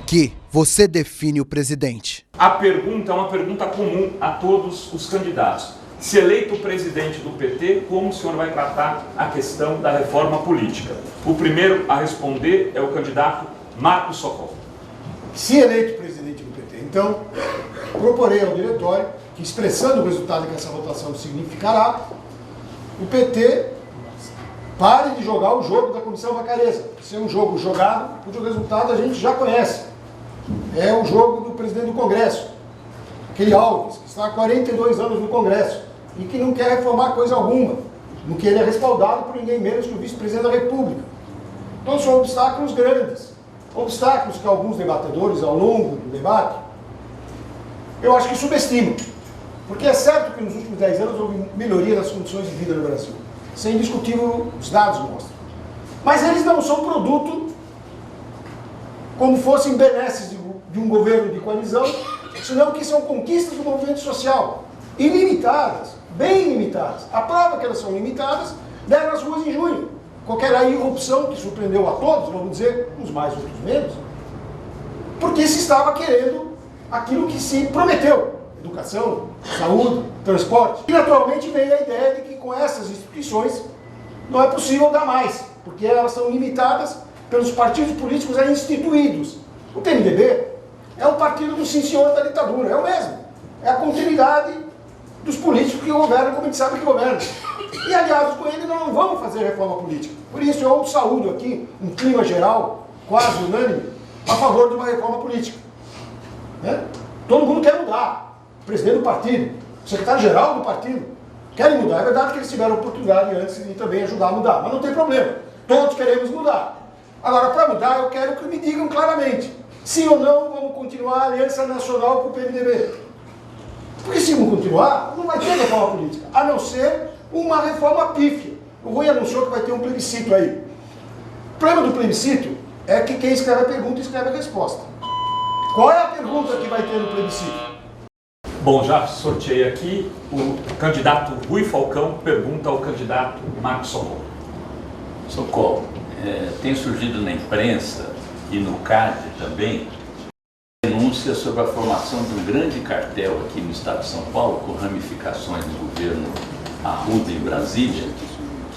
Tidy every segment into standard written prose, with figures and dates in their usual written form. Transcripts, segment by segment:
que você define o presidente? A pergunta é uma pergunta comum a todos os candidatos. Se eleito presidente do PT, como o senhor vai tratar a questão da reforma política? O primeiro a responder é o candidato Marcos Socorro. Se eleito presidente do PT, então, proporei ao diretório que, expressando o resultado que essa votação significará, o PT pare de jogar o jogo da Comissão Vacareza. Isso é um jogo jogado, cujo resultado a gente já conhece. É o jogo do presidente do Congresso, aquele Alves, que está há 42 anos no Congresso e que não quer reformar coisa alguma, no que ele é respaldado por ninguém menos que o vice-presidente da República. Então são obstáculos grandes, obstáculos que alguns debatedores ao longo do debate, eu acho que subestimam. Porque é certo que nos últimos 10 anos houve melhoria das condições de vida no Brasil. Isso é indiscutível, os dados mostram. Mas eles não são produto como fossem benesses de um governo de coalizão, senão que são conquistas do movimento social, ilimitadas, bem limitadas. A prova que elas são limitadas deram nas ruas em junho. Qualquer irrupção que surpreendeu a todos, vamos dizer, uns mais, outros menos, porque se estava querendo aquilo que se prometeu: educação, saúde, transporte. E naturalmente veio a ideia de que com essas instituições não é possível dar mais, porque elas são limitadas pelos partidos políticos a instituídos. O PMDB é o partido do sim senhor da ditadura, é o mesmo. É a continuidade dos políticos que governam como a gente sabe que governam. E aliados com ele nós não vamos fazer reforma política. Por isso eu saúdo aqui um clima geral, quase unânime, a favor de uma reforma política. Né? Todo mundo quer mudar. O presidente do partido, o secretário-geral do partido, querem mudar. É verdade que eles tiveram oportunidade antes de também ajudar a mudar, mas não tem problema. Todos queremos mudar. Agora, para mudar, eu quero que me digam claramente, sim ou não, vamos continuar a aliança nacional com o PMDB. Porque se não continuar, não vai ter reforma política, a não ser uma reforma pífia. O Rui anunciou que vai ter um plebiscito aí. O problema do plebiscito é que quem escreve a pergunta escreve a resposta. Qual é a pergunta que vai ter no plebiscito? Bom, já sorteei aqui. O candidato Rui Falcão pergunta ao candidato Marcos Socorro. Socorro, tem surgido na imprensa e no CAD também denúncias sobre a formação de um grande cartel aqui no estado de São Paulo, com ramificações no governo Arruda em Brasília,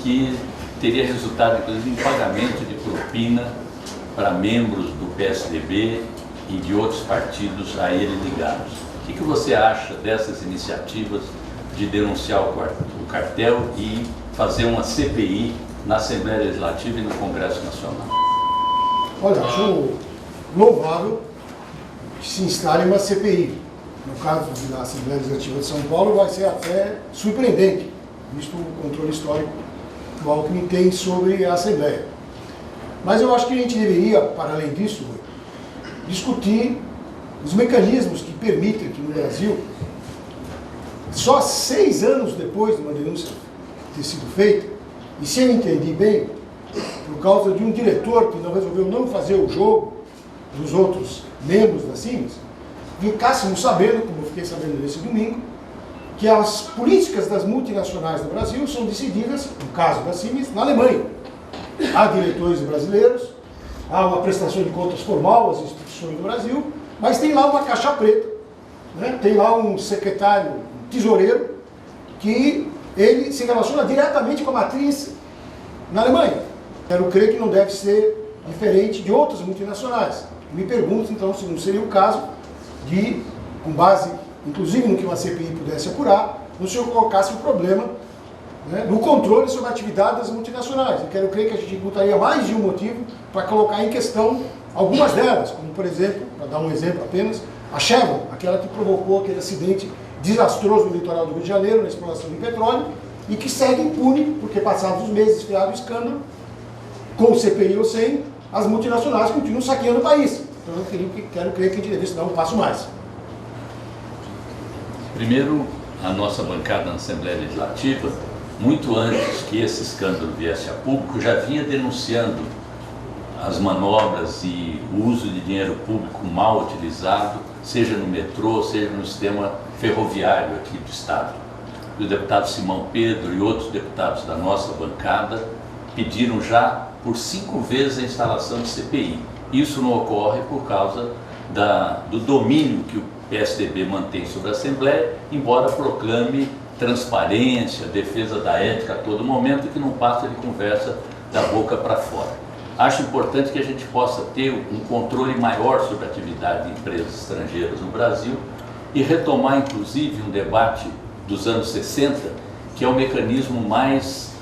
que teria resultado, inclusive, em pagamento de propina para membros do PSDB e de outros partidos a ele ligados. O que você acha dessas iniciativas de denunciar o cartel e fazer uma CPI na Assembleia Legislativa e no Congresso Nacional? Olha, acho louvável que se instale uma CPI. No caso da Assembleia Legislativa de São Paulo, vai ser até surpreendente, visto o controle histórico que o Alckmin tem sobre a Assembleia. Mas eu acho que a gente deveria, para além disso, discutir os mecanismos que permitem que no Brasil, só 6 anos depois de uma denúncia ter sido feita, e se eu entendi bem, por causa de um diretor que não resolveu não fazer o jogo dos outros membros da Siemens, ficássemos sabendo, como eu fiquei sabendo nesse domingo, que as políticas das multinacionais no Brasil são decididas, no caso da Siemens, na Alemanha. Há diretores brasileiros, há uma prestação de contas formal às instituições do Brasil, mas tem lá uma caixa preta, né? Tem lá um secretário, um tesoureiro, que ele se relaciona diretamente com a matriz na Alemanha. Quero crer que não deve ser diferente de outras multinacionais. Me pergunto, então, se não seria o caso de, com base, inclusive no que uma CPI pudesse apurar, no senhor colocasse o problema, né, no controle sobre a atividade das multinacionais. Eu quero crer que a gente encontraria mais de um motivo para colocar em questão algumas delas, como, por exemplo, para dar um exemplo apenas, a Chevron, aquela que provocou aquele acidente desastroso no litoral do Rio de Janeiro, na exploração de petróleo, e que segue impune, porque passados os meses, criado o escândalo, com o CPI ou sem, as multinacionais continuam saqueando o país. Então eu quero crer que a gente deve dar um passo mais. Primeiro, a nossa bancada na Assembleia Legislativa, muito antes que esse escândalo viesse a público, já vinha denunciando as manobras e o uso de dinheiro público mal utilizado, seja no metrô, seja no sistema ferroviário aqui do Estado. O deputado Simão Pedro e outros deputados da nossa bancada pediram já por 5 vezes a instalação de CPI. Isso não ocorre por causa do domínio que o PSDB mantém sobre a Assembleia, embora proclame transparência, defesa da ética a todo momento, que não passa de conversa da boca para fora. Acho importante que a gente possa ter um controle maior sobre a atividade de empresas estrangeiras no Brasil e retomar, inclusive, um debate dos anos 60, que é o mecanismo mais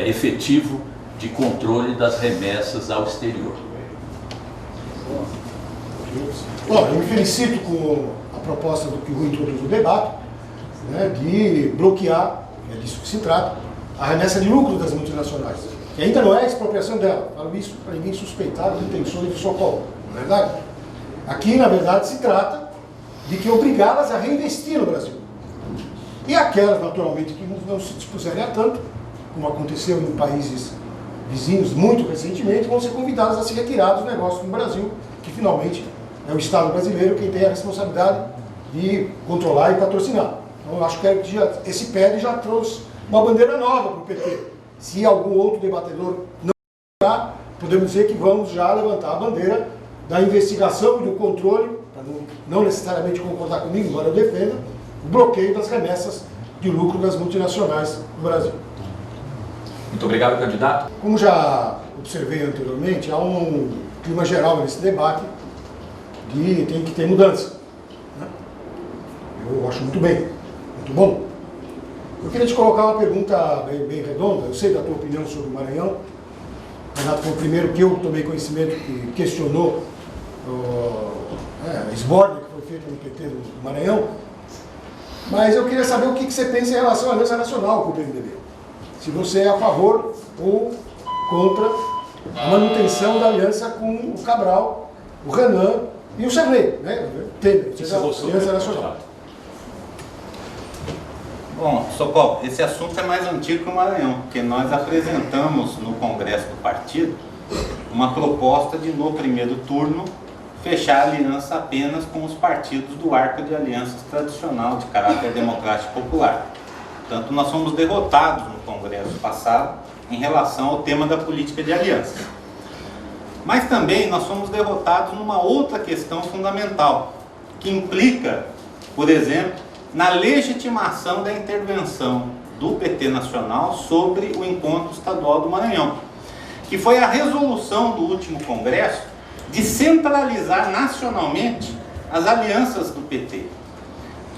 efetivo de controle das remessas ao exterior. Bom, eu me felicito com a proposta do que o Rui introduz no debate, né, de bloquear, é disso que se trata, a remessa de lucro das multinacionais. Que ainda não é a expropriação dela. Falo isso para ninguém suspeitar de intenções de socorro, não é verdade? Aqui, na verdade, se trata de que obrigá-las a reinvestir no Brasil. E aquelas, naturalmente, que não se dispuserem a tanto, como aconteceu em países vizinhos muito recentemente, vão ser convidadas a se retirar dos negócios no Brasil, que finalmente é o Estado brasileiro quem tem a responsabilidade de controlar e patrocinar. Então, eu acho que esse PL já trouxe uma bandeira nova para o PT. Se algum outro debatedor não está, podemos dizer que vamos já levantar a bandeira da investigação e do controle, para não necessariamente concordar comigo, embora eu defenda, o bloqueio das remessas de lucro das multinacionais no Brasil. Muito obrigado, candidato. Como já observei anteriormente, há um clima geral nesse debate de tem que ter mudança, né? Eu acho muito bem, muito bom. Eu queria te colocar uma pergunta bem redonda. Eu sei da tua opinião sobre o Maranhão. O Renato foi o primeiro que eu tomei conhecimento que questionou a esbórnia que foi feita no PT do Maranhão. Mas eu queria saber o que você pensa em relação à aliança nacional com o PMDB. Se você é a favor ou contra a manutenção da aliança com o Cabral, o Renan e o Sarney, né? Temer, aliança nacional. Bom, Socorro, esse assunto é mais antigo que o Maranhão, porque nós apresentamos no Congresso do Partido uma proposta de, no primeiro turno, fechar a aliança apenas com os partidos do arco de alianças tradicional de caráter democrático popular. Portanto, nós fomos derrotados no Congresso passado em relação ao tema da política de alianças. Mas também nós fomos derrotados numa outra questão fundamental, que implica, por exemplo, na legitimação da intervenção do PT Nacional sobre o encontro estadual do Maranhão, que foi a resolução do último Congresso de centralizar nacionalmente as alianças do PT.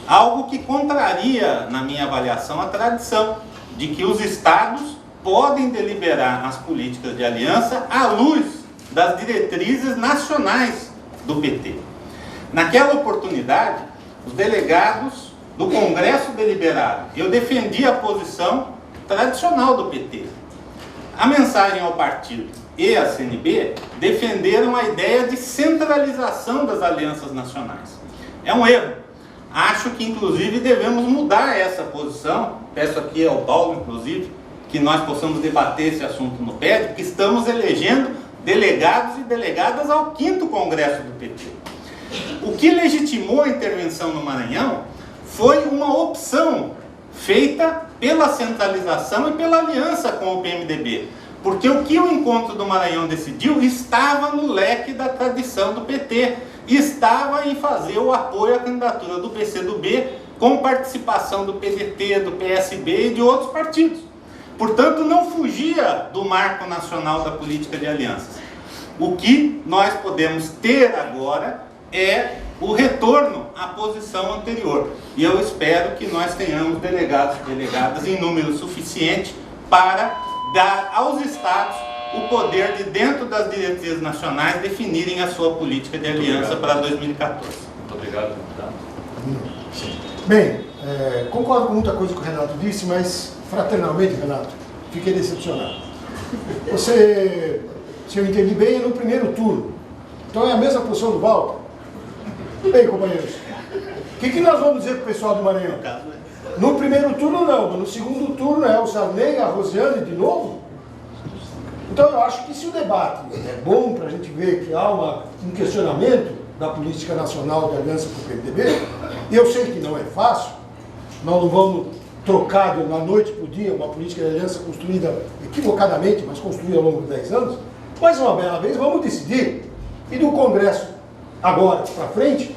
Algo que contraria, na minha avaliação, a tradição de que os estados podem deliberar as políticas de aliança à luz das diretrizes nacionais do PT. Naquela oportunidade, os delegados do Congresso deliberaram. Eu defendi a posição tradicional do PT. A mensagem ao partido e a CNB defenderam a ideia de centralização das alianças nacionais. É um erro. Acho que, inclusive, devemos mudar essa posição. Peço aqui ao Paulo, inclusive, que nós possamos debater esse assunto no PED, porque estamos elegendo delegados e delegadas ao 5º Congresso do PT. O que legitimou a intervenção no Maranhão foi uma opção feita pela centralização e pela aliança com o PMDB. Porque o que o encontro do Maranhão decidiu estava no leque da tradição do PT, estava em fazer o apoio à candidatura do PCdoB com participação do PDT, do PSB e de outros partidos. Portanto, não fugia do marco nacional da política de alianças. O que nós podemos ter agora é o retorno à posição anterior. E eu espero que nós tenhamos delegados e delegadas em número suficiente para dar aos estados o poder de, dentro das diretrizes nacionais, definirem a sua política de aliança para 2014. Muito obrigado, deputado. Bem, concordo com muita coisa que o Renato disse, mas, fraternalmente, Renato, fiquei decepcionado. Você, se eu entendi bem, é no primeiro turno. Então é a mesma posição do Walter. Bem, companheiros, o que nós vamos dizer para o pessoal do Maranhão? No primeiro turno não, mas no segundo turno é o Sarney, a Rosiane de novo? Então eu acho que se o debate é bom para a gente ver que há um questionamento da política nacional de aliança com o PMDB, e eu sei que não é fácil, nós não vamos trocar da noite para o dia uma política de aliança construída equivocadamente, mas construída ao longo de 10 anos, mas uma bela vez vamos decidir e do Congresso agora para frente,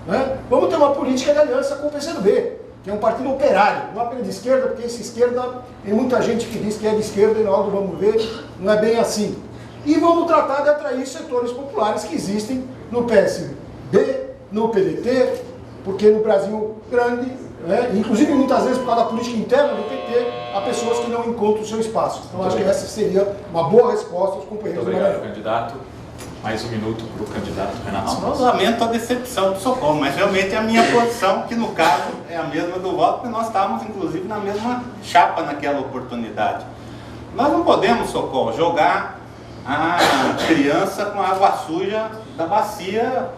né, vamos ter uma política de aliança com o PCdoB, que é um partido operário, não apenas de esquerda, porque essa esquerda, tem muita gente que diz que é de esquerda e na hora do vamos ver, não é bem assim. E vamos tratar de atrair setores populares que existem no PSB, no PDT, porque no Brasil grande, né, inclusive muitas vezes por causa da política interna do PT, há pessoas que não encontram o seu espaço. Então acho que essa seria uma boa resposta aos companheiros. Muito obrigado, candidato. Mais um minuto para o candidato Renato. Eu lamento a decepção do Socorro, mas realmente é a minha posição, que no caso é a mesma do voto, porque nós estávamos inclusive na mesma chapa naquela oportunidade. Nós não podemos, Socorro, jogar a criança com a água suja da bacia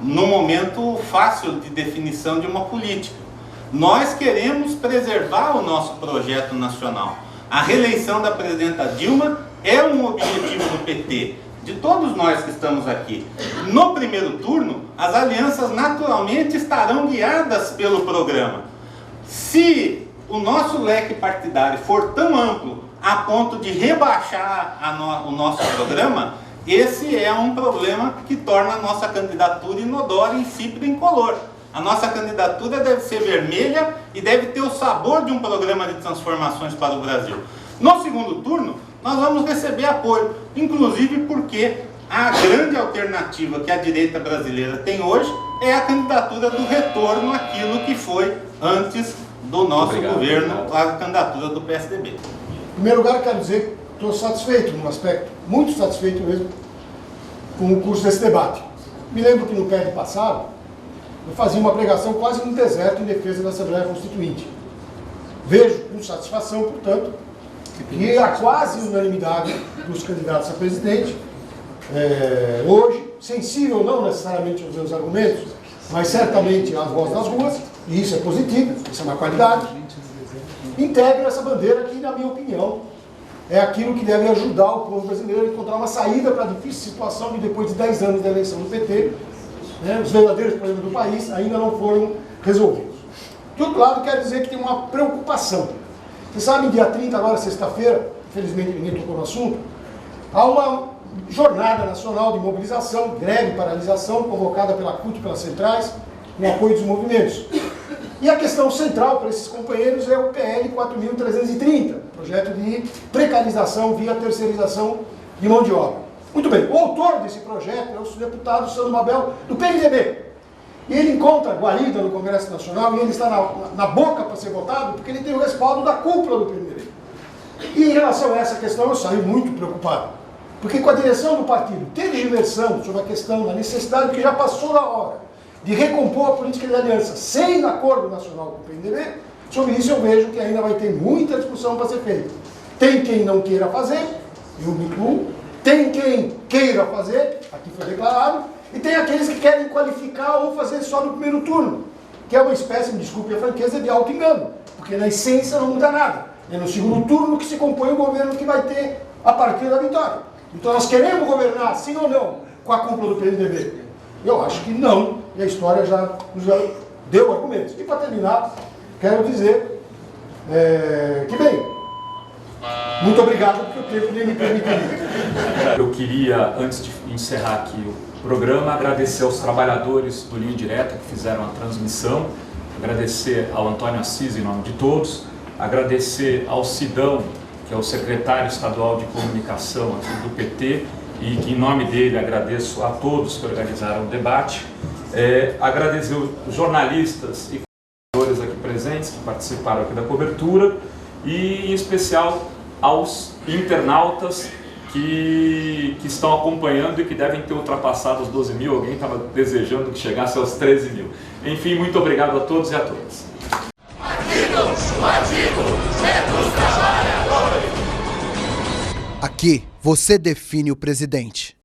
no momento fácil de definição de uma política. Nós queremos preservar o nosso projeto nacional. A reeleição da presidenta Dilma é um objetivo do PT, de todos nós que estamos aqui. No primeiro turno, as alianças naturalmente estarão guiadas pelo programa. Se o nosso leque partidário for tão amplo a ponto de rebaixar o nosso programa, esse é um problema que torna a nossa candidatura inodora, insípida e incolor. A nossa candidatura deve ser vermelha e deve ter o sabor de um programa de transformações para o Brasil. No segundo turno, nós vamos receber apoio, inclusive porque a grande alternativa que a direita brasileira tem hoje é a candidatura do retorno àquilo que foi antes do nosso governo, a candidatura do PSDB. Em primeiro lugar, quero dizer que estou satisfeito, num aspecto, muito satisfeito mesmo, com o curso desse debate. Me lembro que no PED passado, eu fazia uma pregação quase no deserto em defesa da Assembleia Constituinte. Vejo com satisfação, portanto, que há quase unanimidade dos candidatos a presidente, hoje, sensível não necessariamente aos meus argumentos, mas certamente às vozes das ruas, e isso é positivo, isso é uma qualidade, integra essa bandeira que, na minha opinião, é aquilo que deve ajudar o povo brasileiro a encontrar uma saída para a difícil situação de depois de 10 anos da eleição do PT, né, os verdadeiros problemas do país ainda não foram resolvidos. De outro lado, quero dizer que tem uma preocupação. Vocês sabem, dia 30, agora sexta-feira, infelizmente ninguém tocou no assunto, há uma jornada nacional de mobilização, greve, paralisação, convocada pela CUT e pelas centrais, com apoio dos movimentos. E a questão central para esses companheiros é o PL 4.330, projeto de precarização via terceirização de mão de obra. Muito bem, o autor desse projeto é o deputado Sandro Mabel, do PMDB. E ele encontra guarida no Congresso Nacional e ele está na boca para ser votado porque ele tem o respaldo da cúpula do PMDB. E em relação a essa questão eu saí muito preocupado. Porque com a direção do partido tergiversando sobre a questão da necessidade que já passou da hora de recompor a política de aliança sem acordo nacional com o PMDB, sobre isso eu vejo que ainda vai ter muita discussão para ser feita. Tem quem não queira fazer, eu me incluo, tem quem queira fazer, aqui foi declarado, e tem aqueles que querem qualificar ou fazer só no primeiro turno, que é uma espécie, me desculpe a franqueza, de auto-engano, porque na essência não muda nada. É no segundo turno que se compõe o governo que vai ter a partir da vitória. Então nós queremos governar, sim ou não, com a cúpula do PMDB? Eu acho que não, e a história já deu argumentos. E para terminar, quero dizer que, bem, muito obrigado porque o tempo nem me permitiria. Eu queria, antes de encerrar aqui o programa, agradecer aos trabalhadores do Linha Direta que fizeram a transmissão, agradecer ao Antônio Assis em nome de todos, agradecer ao Sidão, que é o secretário estadual de comunicação aqui do PT, e que em nome dele agradeço a todos que organizaram o debate, agradecer os jornalistas e comunicadores aqui presentes que participaram aqui da cobertura e em especial aos internautas que estão acompanhando e que devem ter ultrapassado os 12 mil, alguém estava desejando que chegasse aos 13 mil. Enfim, muito obrigado a todos e a todas. Aqui, você define o presidente.